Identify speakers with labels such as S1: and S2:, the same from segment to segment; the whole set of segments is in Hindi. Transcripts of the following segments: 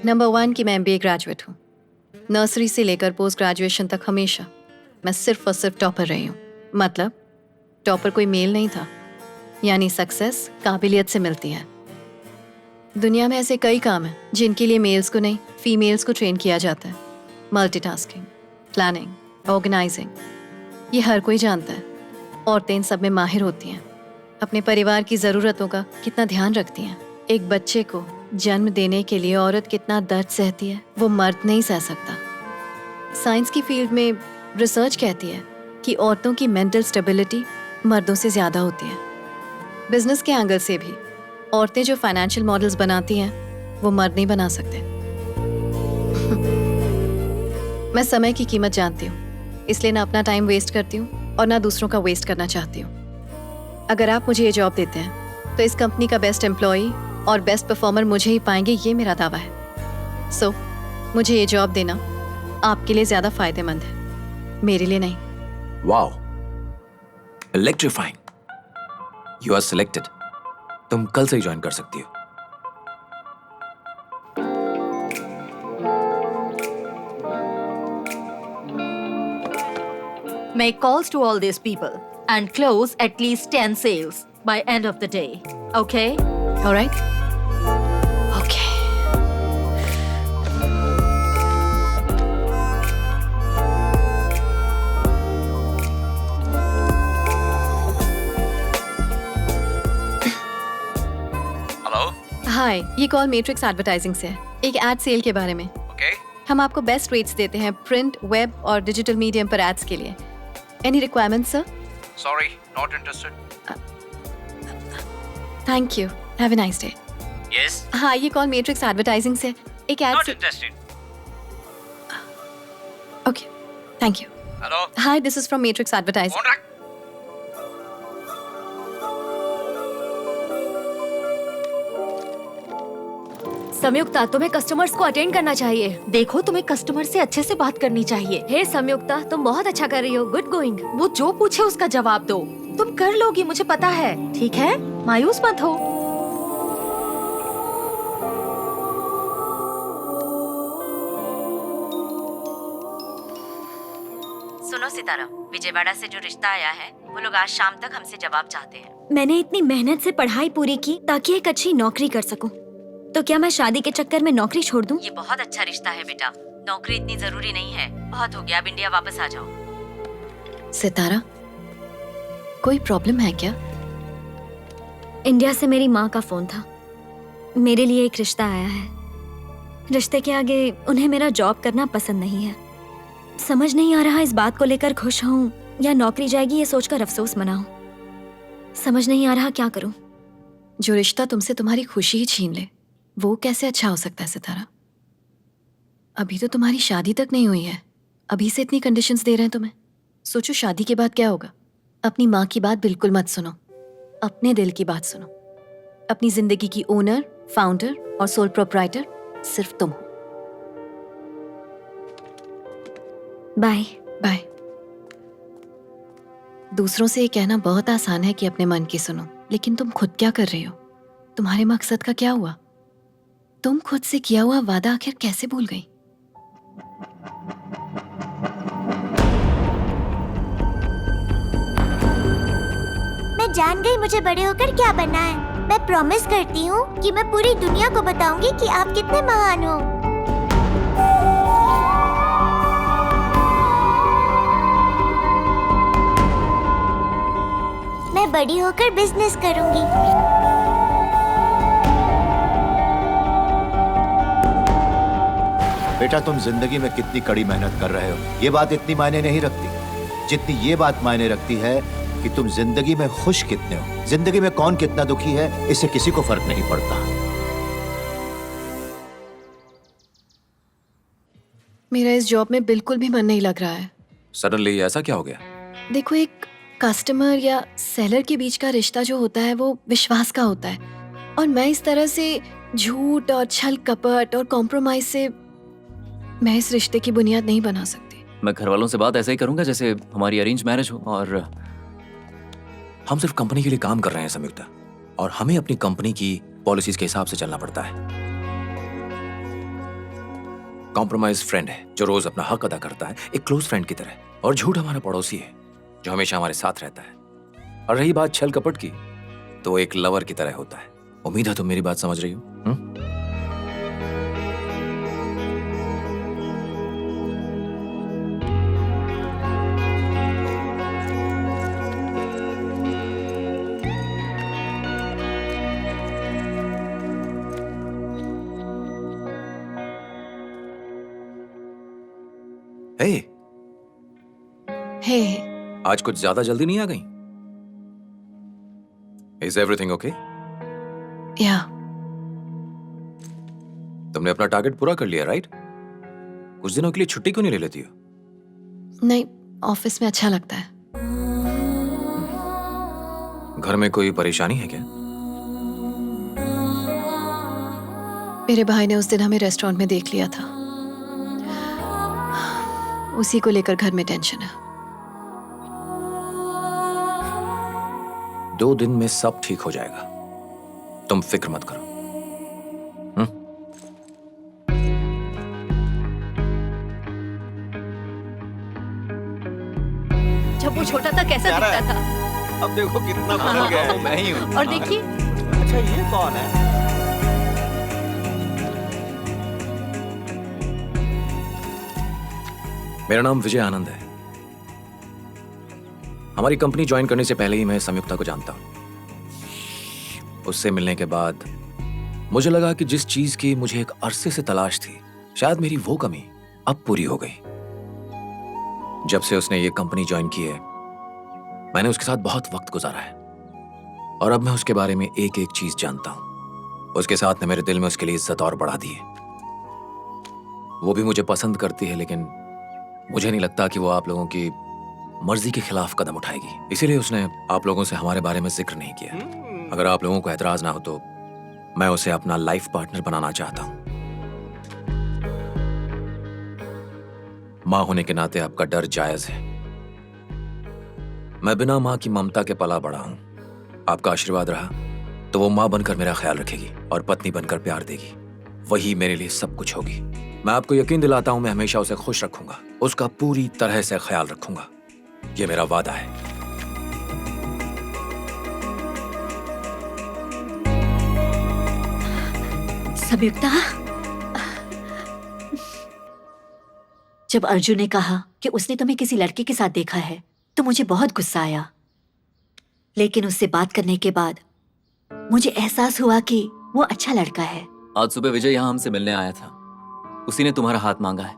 S1: नंबर 1 कि मैं MBA ग्रेजुएट हूँ। नर्सरी से लेकर पोस्ट ग्रेजुएशन तक हमेशा मैं सिर्फ और सिर्फ टॉपर रही हूँ। मतलब टॉपर कोई मेल नहीं था, यानी सक्सेस काबिलियत से मिलती है। दुनिया में ऐसे कई काम हैं जिनके लिए मेल्स को नहीं, फीमेल्स को ट्रेन किया जाता है। मल्टीटास्किंग, प्लानिंग, ऑर्गेनाइजिंग, ये हर कोई जानता है। औरतें इन सब में माहिर होती हैं। अपने परिवार की ज़रूरतों का कितना ध्यान रखती हैं। एक बच्चे को जन्म देने के लिए औरत कितना दर्द सहती है, वो मर्द नहीं सह सकता। साइंस की फील्ड में रिसर्च कहती है कि औरतों की मेंटल स्टेबिलिटी मर्दों से ज़्यादा होती है। बिजनेस के एंगल से भी औरतें जो फाइनेंशियल मॉडल्स बनाती हैं वो मर्द नहीं बना सकते। मैं समय की कीमत जानती हूँ, इसलिए ना अपना टाइम वेस्ट करती हूँ और ना दूसरों का वेस्ट करना चाहती हूँ। अगर आप मुझे ये जॉब देते हैं तो इस कंपनी का बेस्ट एम्प्लॉई और बेस्ट परफॉर्मर मुझे ही पाएंगे, ये मेरा दावा है। सो मुझे ये जॉब देना आपके लिए ज्यादा फायदेमंद है, मेरे लिए नहीं।
S2: Wow, electrifying. You are selected. तुम कल से ही ज्वाइन कर सकती हो।
S3: Make calls to all these people and close at least 10 sales by end of the day. Okay?
S1: All right? Okay.
S2: Hello.
S1: Hi, ये कॉल मैट्रिक्स एडवर्टाइजिंग से है, एक एड सेल के बारे में।
S2: ओके।
S1: हम आपको बेस्ट रेट्स देते हैं प्रिंट, वेब और डिजिटल मीडियम पर एड्स के लिए। Any requirements sir?
S2: Sorry, not interested.
S1: Thank you, have a nice day.
S2: Yes.
S1: हाँ, ये कॉल मैट्रिक्स एडवर्टाइजिंग से एक एड से।
S2: Interested.
S1: Okay, thank you.
S2: Hello.
S1: Hi, this is from matrix advertising.
S2: रख।
S4: संयुक्ता, तुम्हें कस्टमर्स को अटेंड करना चाहिए।
S3: देखो, तुम्हें कस्टमर से अच्छे से बात करनी चाहिए।
S4: हे संयुक्ता, तुम बहुत अच्छा कर रही हो। Good going.
S3: वो जो पूछे उसका जवाब दो। तुम कर लोगी, मुझे पता है। ठीक है, मायूस मत हो।
S5: सुनो सितारा, विजयवाड़ा से जो रिश्ता आया है वो लोग आज शाम तक हमसे जवाब चाहते हैं।
S4: मैंने इतनी मेहनत से पढ़ाई पूरी की ताकि एक अच्छी नौकरी कर सकूं। तो क्या मैं शादी के चक्कर में नौकरी छोड़ दूं?
S5: ये बहुत अच्छा रिश्ता है बेटा, नौकरी इतनी जरूरी नहीं है। बहुत हो गया, अब इंडिया वापस आ जाओ।
S1: सितारा, कोई प्रॉब्लम है क्या?
S4: इंडिया से मेरी माँ का फोन था। मेरे लिए एक रिश्ता आया है। रिश्ते के आगे उन्हें मेरा जॉब करना पसंद नहीं है। समझ नहीं आ रहा इस बात को लेकर खुश हूँ या नौकरी जाएगी ये सोचकर अफसोस मनाऊं। समझ नहीं आ रहा क्या करूं।
S1: जो रिश्ता तुमसे तुम्हारी खुशी ही छीन ले, वो कैसे अच्छा हो सकता है सितारा? अभी तो तुम्हारी शादी तक नहीं हुई है, अभी से इतनी कंडीशंस दे रहे हैं तुम्हें। सोचो शादी के बाद क्या होगा। अपनी माँ की बात बिल्कुल मत सुनो, अपने दिल की बात सुनो। अपनी जिंदगी की ओनर, फाउंडर और सोल प्रोप्राइटर सिर्फ तुम हो।
S4: Bye
S1: bye. दूसरों से ये कहना बहुत आसान है कि अपने मन की सुनो, लेकिन तुम खुद क्या कर रही हो? तुम्हारे मकसद का क्या हुआ? तुम खुद से किया हुआ वादा आखिर कैसे भूल गई?
S6: मैं जान गई मुझे बड़े होकर क्या बनना है। मैं प्रॉमिस करती हूँ कि मैं पूरी दुनिया को बताऊंगी कि आप कितने महान हो। मैं बड़ी होकर बिजनेस करूंगी।
S7: बेटा, तुम जिंदगी में कितनी कड़ी मेहनत कर रहे हो, ये बात इतनी मायने नहीं रखती जितनी ये बात मायने रखती है कि तुम जिंदगी में खुश कितने हो। जिंदगी में कौन कितना दुखी है, इससे किसी को फर्क नहीं पड़ता।
S1: मेरा इस जॉब में बिल्कुल भी मन नहीं लग रहा है।
S2: सडनली ऐसा क्या हो गया?
S1: देखो, एक कस्टमर या सेलर के बीच का रिश्ता जो होता है वो विश्वास का होता है, और मैं इस तरह से झूठ और छल कपट और कॉम्प्रोमाइज से मैं इस रिश्ते की बुनियाद नहीं बना सकती।
S2: मैं घर वालों से बात ऐसे ही करूंगा जैसे हमारी अरेंज मैरिज हो, और हम सिर्फ कंपनी के लिए काम कर रहे हैं संयुक्ता, और हमें अपनी कंपनी की पॉलिसीज के हिसाब से चलना पड़ता है। कॉम्प्रोमाइज फ्रेंड है जो रोज अपना हक अदा करता है, एक क्लोज फ्रेंड की तरह। और झूठ हमारा पड़ोसी है जो हमेशा हमारे साथ रहता है। और रही बात छल कपट की, तो एक लवर की तरह होता है। उम्मीद है तुम मेरी बात समझ रही हो। हे,
S1: हे
S2: आज कुछ ज्यादा जल्दी नहीं आ गई? Is everything okay?
S1: या
S2: तुमने अपना टारगेट पूरा कर लिया, राइट? कुछ दिनों के लिए छुट्टी क्यों नहीं ले लेती हो?
S1: नहीं, ऑफिस में अच्छा लगता है।
S2: घर में कोई परेशानी है क्या?
S1: मेरे भाई ने उस दिन हमें रेस्टोरेंट में देख लिया था, उसी को लेकर घर में टेंशन है।
S2: 2 दिन में सब ठीक हो जाएगा, तुम फिक्र मत करो।
S3: जब वो छोटा था कैसा दिखता था,
S8: अब देखो कितना बदल गया है।
S2: मैं ही हूँ।
S3: और देखिए
S8: अच्छा ये कौन है?
S2: मेरा नाम विजय आनंद है। हमारी कंपनी ज्वाइन करने से पहले ही मैं संयुक्ता को जानता हूं। उससे मिलने के बाद मुझे लगा कि जिस चीज की मुझे एक अरसे से तलाश थी, शायद मेरी वो कमी अब पूरी हो गई। जब से उसने ये कंपनी ज्वाइन की है, मैंने उसके साथ बहुत वक्त गुजारा है और अब मैं उसके बारे में एक एक चीज जानता हूं। उसके साथ ने मेरे दिल में उसके लिए इज्जत और बढ़ा दी है। वो भी मुझे पसंद करती है, लेकिन मुझे नहीं लगता कि वो आप लोगों की मर्जी के खिलाफ कदम उठाएगी। इसीलिए उसने आप लोगों से हमारे बारे में जिक्र नहीं किया। अगर आप लोगों को एतराज ना हो तो मैं उसे अपना लाइफ पार्टनर बनाना चाहता हूं। मां होने के नाते आपका डर जायज है। मैं बिना मां की ममता के पला बड़ा हूं। आपका आशीर्वाद रहा तो वो मां बनकर मेरा ख्याल रखेगी और पत्नी बनकर प्यार देगी। वही मेरे लिए सब कुछ होगी। मैं आपको यकीन दिलाता हूं, मैं हमेशा उसे खुश रखूंगा, उसका पूरी तरह से ख्याल रखूंगा। ये मेरा वादा है।
S3: संयुक्ता, जब अर्जुन ने कहा कि उसने तुम्हें किसी लड़के के साथ देखा है तो मुझे बहुत गुस्सा आया, लेकिन उससे बात करने के बाद मुझे एहसास हुआ कि वो अच्छा लड़का है।
S2: आज सुबह विजय यहाँ हमसे मिलने आया था, उसी ने तुम्हारा हाथ मांगा है।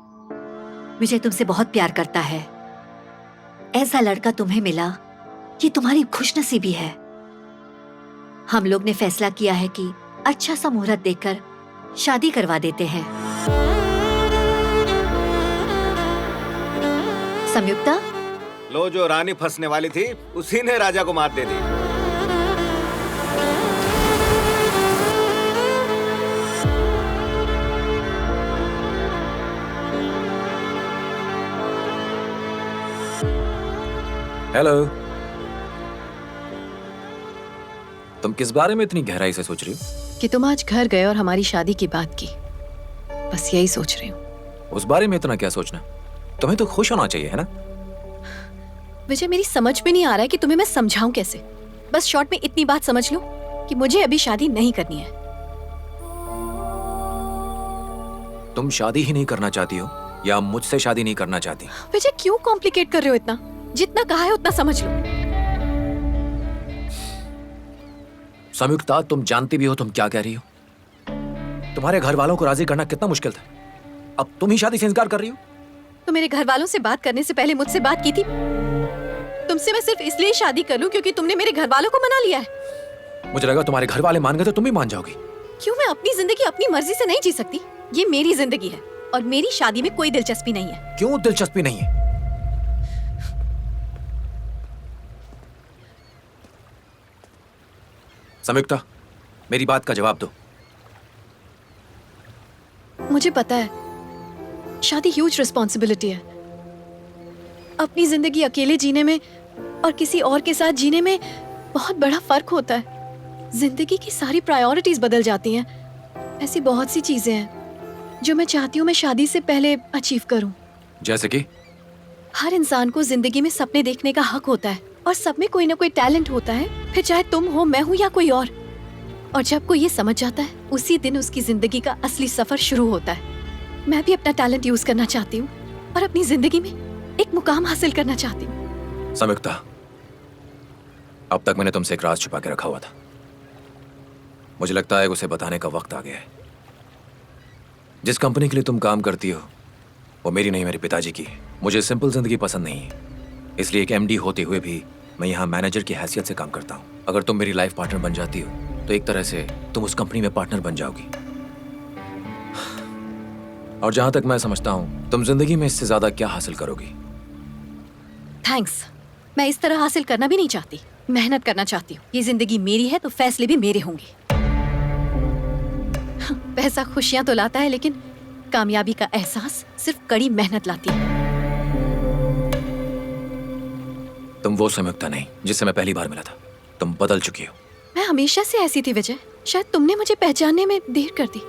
S3: विजय तुमसे बहुत प्यार करता है। ऐसा लड़का तुम्हें मिला, ये तुम्हारी खुशनसीबी है। हम लोग ने फैसला किया है कि अच्छा सा मुहूर्त देखकर शादी करवा देते हैं। संयुक्ता,
S8: लो, जो रानी फंसने वाली थी उसी ने राजा को मात दे दी।
S2: हेलो, तुम किस बारे में इतनी गहराई से सोच रही हो?
S1: कि तुम आज घर गए और हमारी शादी की बात की, बस यही सोच रही हूँ।
S2: उस बारे में इतना क्या सोचना? तुम्हें तो खुश होना चाहिए, है ना?
S1: विजय, मेरी समझ में नहीं आ रहा है कि तुम्हें मैं समझाऊं कैसे। बस शॉर्ट में इतनी बात समझ लो कि मुझे अभी शादी नहीं करनी है।
S2: तुम शादी ही नहीं करना चाहती हो या मुझसे शादी नहीं करना चाहती?
S1: विजय, क्यों कॉम्प्लिकेट कर रहे हो इतना? जितना कहा है उतना समझ लो।
S2: संयुक्ता, तुम जानती भी हो तुम क्या कह रही हो। तुम्हारे घर वालों को राजी करना कितना मुश्किल था, अब तुम ही शादी से इनकार कर रही हो।
S1: तो मेरे घर वालों से बात करने से पहले मुझसे बात की थी। तुमसे मैं सिर्फ इसलिए शादी कर लूं क्योंकि तुमने मेरे घर वालों को मना लिया है।
S2: मुझे लगा तुम्हारे घर वाले मान गए तो तुम भी मान जाओगी।
S1: क्यों? मैं अपनी जिंदगी अपनी मर्जी से नहीं जी सकती? ये मेरी जिंदगी है और मेरी शादी में कोई दिलचस्पी नहीं है।
S2: क्यों दिलचस्पी नहीं है? संयुक्ता, मेरी बात का जवाब दो।
S1: मुझे पता है शादी ह्यूज रिस्पॉन्सिबिलिटी है। अपनी जिंदगी अकेले जीने में और किसी और के साथ जीने में बहुत बड़ा फर्क होता है। जिंदगी की सारी प्रायोरिटीज बदल जाती हैं। ऐसी बहुत सी चीजें हैं जो मैं चाहती हूँ मैं शादी से पहले अचीव करूँ।
S2: जैसे कि
S1: हर इंसान को जिंदगी में सपने देखने का हक होता है और सब में कोई ना कोई टैलेंट होता है, फिर चाहे तुम हो, मैं हूँ या कोई और जब कोई ये समझ जाता है उसी दिन उसकी जिंदगी का असली सफर शुरू होता है। मैं भी अपना टैलेंट यूज करना चाहती हूँ और अपनी जिंदगी में एक मुकाम हासिल करना चाहती हूँ।
S2: संयुक्ता, अब तक मैंने तुमसे एक राज छुपा के रखा हुआ था। मुझे लगता है उसे बताने का वक्त आ गया है। जिस कंपनी के लिए तुम काम करती हो वो मेरी नहीं, मेरे पिताजी की है। मुझे सिंपल जिंदगी पसंद नहीं है, इसलिए एक एमडी होते हुए भी मैं यहाँ मैनेजर की हैसियत से काम करता हूँ। अगर तुम मेरी लाइफ पार्टनर बन जाती हो तो एक तरह से तुम उस कंपनी में पार्टनर बन जाओगी। और जहां तक मैं समझता हूं तुम जिंदगी में इससे ज्यादा क्या हासिल करोगी?
S1: थैंक्स। मैं इस तरह हासिल करना भी नहीं चाहती, मेहनत करना चाहती हूँ। ये जिंदगी मेरी है तो फैसले भी मेरे होंगे। पैसा खुशियां तो लाता है लेकिन कामयाबी का एहसास सिर्फ कड़ी मेहनत लाती है।
S2: तुम वो संयुक्ता नहीं जिससे मैं पहली बार मिला था। तुम बदल चुकी हो।
S1: मैं हमेशा से ऐसी थी विजय, शायद तुमने मुझे पहचानने में देर कर दी।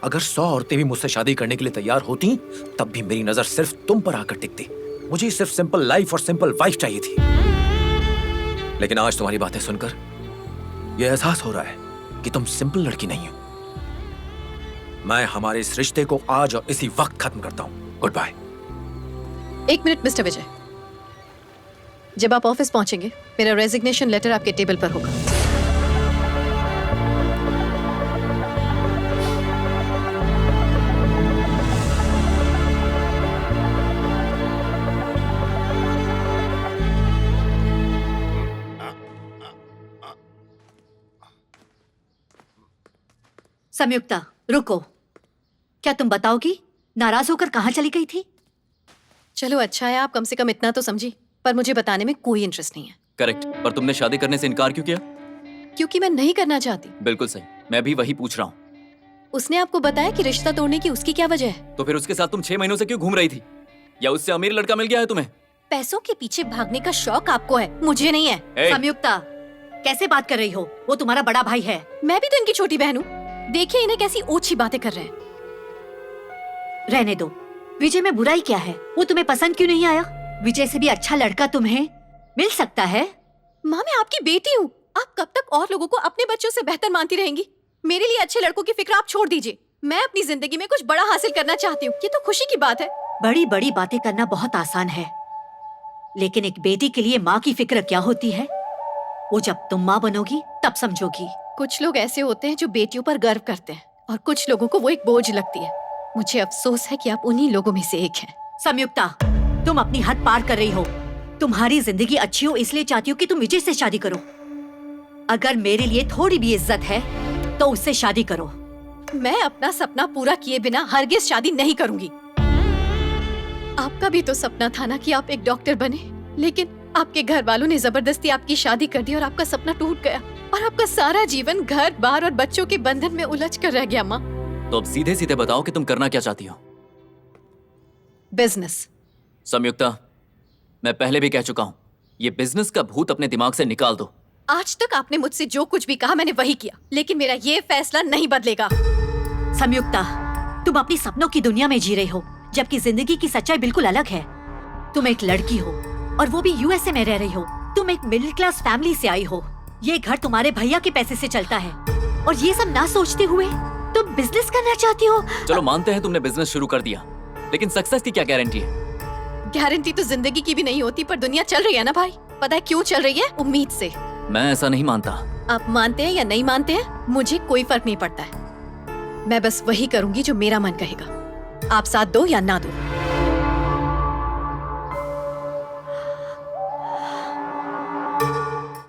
S2: अगर 100 औरतें भी मुझसे शादी करने के लिए तैयार होती तब भी मेरी नजर सिर्फ तुम पर आकर टिकती। मुझे सिर्फ सिंपल लाइफ और सिंपल वाइफ चाहिए थी। लेकिन आज तुम्हारी बातें सुनकर यह एहसास हो रहा है कि तुम सिंपल लड़की नहीं हो। मैं हमारे इस रिश्ते को आज और इसी वक्त खत्म करता हूं। Goodbye.
S1: 1 minute mister Vijay, जब आप ऑफिस पहुंचेंगे मेरा रेजिग्नेशन लेटर आपके टेबल पर होगा।
S3: संयुक्ता रुको, क्या तुम बताओगी नाराज होकर कहाँ चली गई थी?
S1: चलो अच्छा है, आप कम से कम इतना तो समझी, पर मुझे बताने में कोई इंटरेस्ट नहीं है।
S9: करेक्ट, पर तुमने शादी करने से इनकार क्यों किया?
S1: क्योंकि मैं नहीं करना चाहती।
S9: बिल्कुल सही, मैं भी वही पूछ रहा हूँ।
S1: उसने आपको बताया कि रिश्ता तोड़ने की उसकी क्या वजह है?
S9: तो फिर उसके साथ तुम 6 महीनों से क्यों घूम रही थी? या उससे अमीर लड़का मिल गया है तुम्हें?
S1: पैसों के पीछे भागने का शौक आपको है, मुझे नहीं है।
S3: संयुक्ता कैसे बात कर रही हो? वो तुम्हारा बड़ा भाई है।
S1: मैं भी तो इनकी छोटी बहन हूँ। देखिए इन्हें कैसी ओछी बातें कर रहे हैं।
S3: रहने दो, विजय में बुराई क्या है? वो तुम्हें पसंद क्यों नहीं आया? विजय से भी अच्छा लड़का तुम्हें मिल सकता है।
S1: माँ मैं आपकी बेटी हूँ, आप कब तक और लोगों को अपने बच्चों से बेहतर मानती रहेंगी? मेरे लिए अच्छे लड़कों की फिक्र आप छोड़ दीजिए। मैं अपनी जिंदगी में कुछ बड़ा हासिल करना चाहती हूँ, ये तो खुशी की बात है।
S3: बड़ी बड़ी बातें करना बहुत आसान है, लेकिन एक बेटी के लिए माँ की फिक्र क्या होती है वो जब तुम माँ बनोगी तब समझोगी।
S1: कुछ लोग ऐसे होते हैं जो बेटियों पर गर्व करते हैं और कुछ लोगों को वो एक बोझ लगती है। मुझे अफसोस है कि आप उन्हीं लोगों में से एक हैं।
S3: संयुक्ता तुम अपनी हद पार कर रही हो। तुम्हारी जिंदगी अच्छी हो इसलिए चाहती हो कि तुम विजय से शादी करो। अगर मेरे लिए थोड़ी भी इज्जत है तो उससे शादी करो।
S1: मैं अपना सपना पूरा किए बिना हरगिज शादी नहीं करूंगी। आपका भी तो सपना था ना कि आप एक डॉक्टर बने, लेकिन आपके घर वालों ने जबरदस्ती आपकी शादी कर दी और आपका सपना टूट गया और आपका सारा जीवन घर बार और बच्चों के बंधन में उलझ कर रह गया। माँ
S9: तो अब सीधे सीधे बताओ कि तुम करना क्या चाहती हो?
S1: बिजनेस।
S9: संयुक्ता मैं पहले भी कह चुका हूँ, ये बिजनेस का भूत अपने दिमाग से निकाल दो।
S1: आज तक आपने मुझसे जो कुछ भी कहा मैंने वही किया, लेकिन मेरा ये फैसला नहीं बदलेगा।
S3: संयुक्ता तुम अपनी सपनों की दुनिया में जी रही हो, जबकि जिंदगी की सच्चाई बिल्कुल अलग है। तुम एक लड़की हो और वो भी यूएसए में रह रही हो। तुम एक मिडिल क्लास फैमिली से आई हो। ये घर तुम्हारे भैया के पैसे से चलता है और ये सब ना सोचते हुए तुम बिजनेस करना चाहती हो।
S9: चलो मानते हैं तुमने बिजनेस शुरू कर दिया, लेकिन सक्सेस की क्या गारंटी है?
S1: गारंटी तो जिंदगी की भी नहीं होती, पर दुनिया चल रही है ना भाई। पता है क्यों चल रही है? उम्मीद से।
S9: मैं ऐसा नहीं मानता।
S1: आप मानते हैं या नहीं मानते हैं मुझे कोई फर्क नहीं पड़ता है। मैं बस वही करूंगी जो मेरा मन कहेगा। आप साथ दो या ना दो।